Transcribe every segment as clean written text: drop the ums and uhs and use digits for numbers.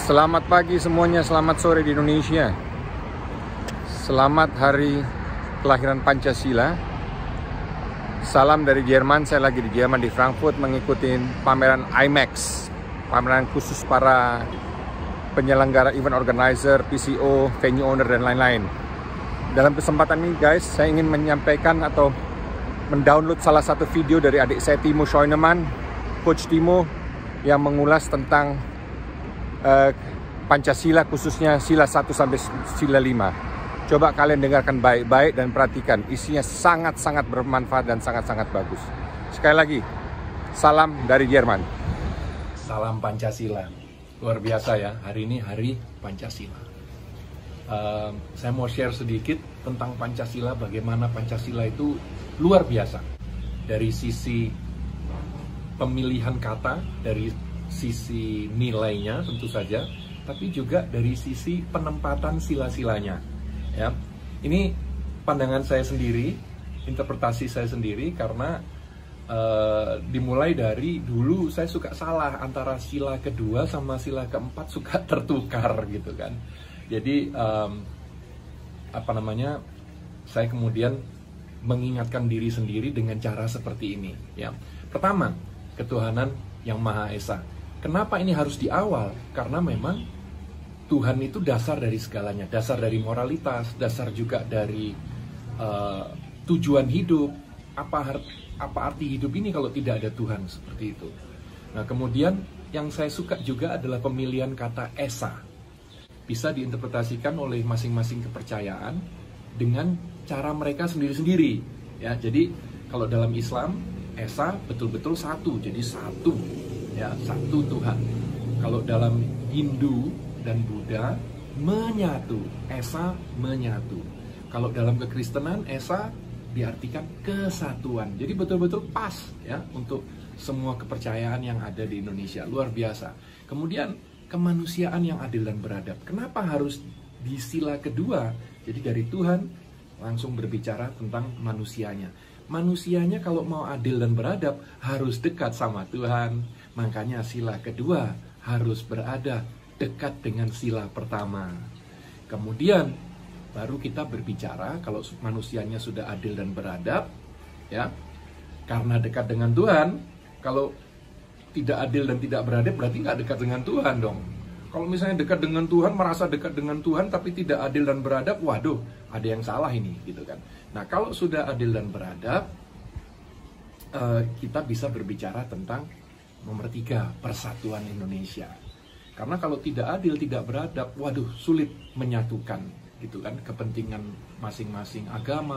Selamat pagi semuanya, selamat sore di Indonesia. Selamat hari kelahiran Pancasila. Salam dari Jerman, saya lagi di Jerman di Frankfurt mengikuti pameran IMAX, pameran khusus para penyelenggara, event organizer, PCO, venue owner, dan lain-lain. Dalam kesempatan ini guys, saya ingin menyampaikan atau mendownload salah satu video dari adik saya Timo Scheunemann, Coach Timo, yang mengulas tentang Pancasila, khususnya sila 1 sampai sila 5. Coba kalian dengarkan baik-baik dan perhatikan, isinya sangat-sangat bermanfaat dan sangat-sangat bagus. Sekali lagi, salam dari Jerman. Salam Pancasila. Luar biasa ya, hari ini hari Pancasila. Saya mau share sedikit tentang Pancasila, bagaimana Pancasila itu luar biasa. Dari sisi pemilihan kata, dari sisi nilainya tentu saja, tapi juga dari sisi penempatan sila-silanya. Ya, ini pandangan saya sendiri, interpretasi saya sendiri, karena dimulai dari dulu saya suka salah antara sila kedua sama sila keempat, suka tertukar gitu kan. Jadi saya kemudian mengingatkan diri sendiri dengan cara seperti ini. Ya, pertama, ketuhanan yang Maha Esa. Kenapa ini harus di awal? Karena memang Tuhan itu dasar dari segalanya, dasar dari moralitas, dasar juga dari tujuan hidup. Apa arti hidup ini kalau tidak ada Tuhan, seperti itu. Nah, kemudian yang saya suka juga adalah pemilihan kata Esa. Bisa diinterpretasikan oleh masing-masing kepercayaan dengan cara mereka sendiri-sendiri. Ya, jadi kalau dalam Islam, Esa betul-betul satu, jadi satu. Ya, satu Tuhan. Kalau dalam Hindu dan Buddha, menyatu, Esa menyatu. Kalau dalam kekristenan, Esa diartikan kesatuan. Jadi betul-betul pas ya untuk semua kepercayaan yang ada di Indonesia. Luar biasa. Kemudian kemanusiaan yang adil dan beradab. Kenapa harus di sila kedua? Jadi dari Tuhan langsung berbicara tentang manusianya. Manusianya kalau mau adil dan beradab harus dekat sama Tuhan. Makanya sila kedua harus berada dekat dengan sila pertama. Kemudian baru kita berbicara kalau manusianya sudah adil dan beradab, ya. Karena dekat dengan Tuhan. Kalau tidak adil dan tidak beradab berarti nggak dekat dengan Tuhan dong. Kalau misalnya dekat dengan Tuhan, merasa dekat dengan Tuhan tapi tidak adil dan beradab, waduh, ada yang salah ini, gitu kan. Nah, kalau sudah adil dan beradab, kita bisa berbicara tentang nomor 3, persatuan Indonesia. Karena kalau tidak adil, tidak beradab, waduh, sulit menyatukan, gitu kan, kepentingan masing-masing agama,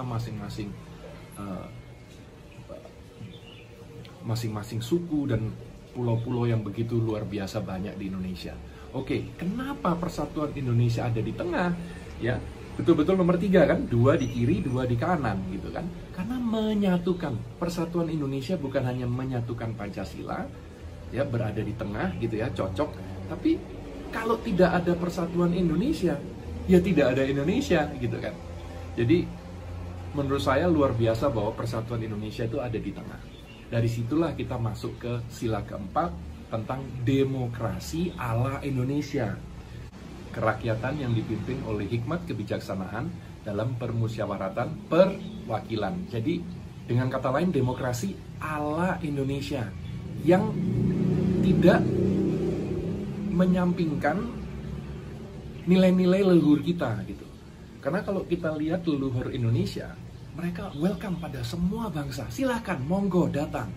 masing-masing suku dan pulau-pulau yang begitu luar biasa banyak di Indonesia. Oke, kenapa persatuan Indonesia ada di tengah? Ya, betul-betul nomor 3 kan, 2 di kiri, 2 di kanan, gitu kan. Karena menyatukan, persatuan Indonesia bukan hanya menyatukan Pancasila, ya, berada di tengah gitu ya, cocok. Tapi kalau tidak ada persatuan Indonesia, ya tidak ada Indonesia gitu kan. Jadi menurut saya luar biasa bahwa persatuan Indonesia itu ada di tengah. Dari situlah kita masuk ke sila keempat tentang demokrasi ala Indonesia. Kerakyatan yang dipimpin oleh hikmat kebijaksanaan dalam permusyawaratan perwakilan. Jadi dengan kata lain, demokrasi ala Indonesia yang tidak menyampingkan nilai-nilai leluhur kita gitu. Karena kalau kita lihat leluhur Indonesia, mereka welcome pada semua bangsa. Silakan, monggo datang.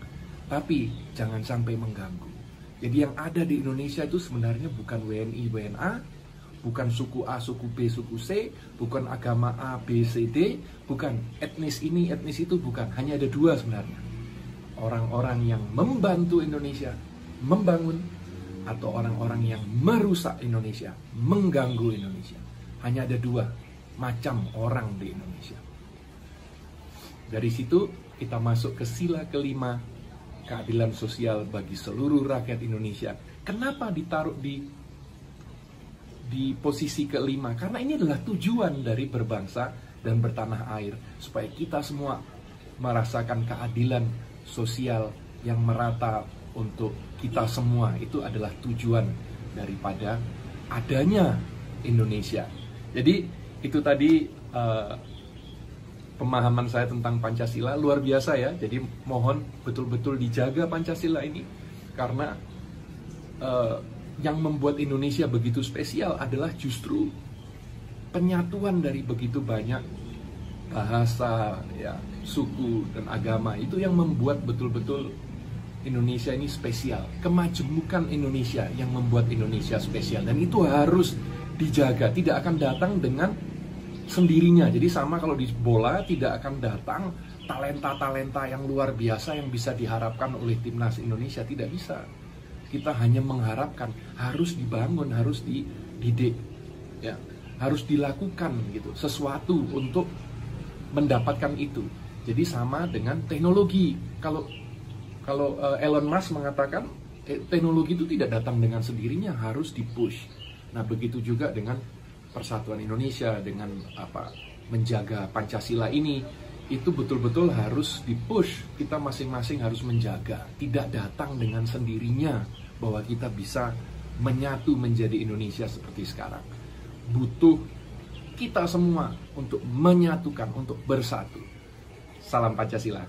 Tapi jangan sampai mengganggu. Jadi yang ada di Indonesia itu sebenarnya bukan WNI, WNA, bukan suku A, suku B, suku C, bukan agama A, B, C, D, bukan etnis ini, etnis itu, bukan. Hanya ada 2 sebenarnya. Orang-orang yang membantu Indonesia membangun, atau orang-orang yang merusak Indonesia, mengganggu Indonesia. Hanya ada 2 macam orang di Indonesia. Dari situ kita masuk ke sila kelima, keadilan sosial bagi seluruh rakyat Indonesia. Kenapa ditaruh di posisi kelima? Karena ini adalah tujuan dari berbangsa dan bertanah air, supaya kita semua merasakan keadilan sosial yang merata untuk kita semua. Itu adalah tujuan daripada adanya Indonesia. Jadi itu tadi pemahaman saya tentang Pancasila, luar biasa ya. Jadi mohon betul-betul dijaga Pancasila ini, karena yang membuat Indonesia begitu spesial adalah justru penyatuan dari begitu banyak bahasa, ya, suku dan agama. Itu yang membuat betul-betul Indonesia ini spesial. Kemajemukan Indonesia yang membuat Indonesia spesial, dan itu harus dijaga. Tidak akan datang dengan sendirinya. Jadi sama kalau di bola, tidak akan datang talenta-talenta yang luar biasa yang bisa diharapkan oleh timnas Indonesia. Tidak bisa. Kita hanya mengharapkan, harus dibangun, harus dididik, ya, harus dilakukan gitu sesuatu untuk mendapatkan itu. Jadi sama dengan teknologi. Kalau Elon Musk mengatakan teknologi itu tidak datang dengan sendirinya, harus dipush. Nah, begitu juga dengan persatuan Indonesia, dengan menjaga Pancasila ini, itu betul-betul harus dipush. Kita masing-masing harus menjaga, tidak datang dengan sendirinya bahwa kita bisa menyatu menjadi Indonesia seperti sekarang. Butuh kita semua untuk menyatukan, untuk bersatu. Salam Pancasila.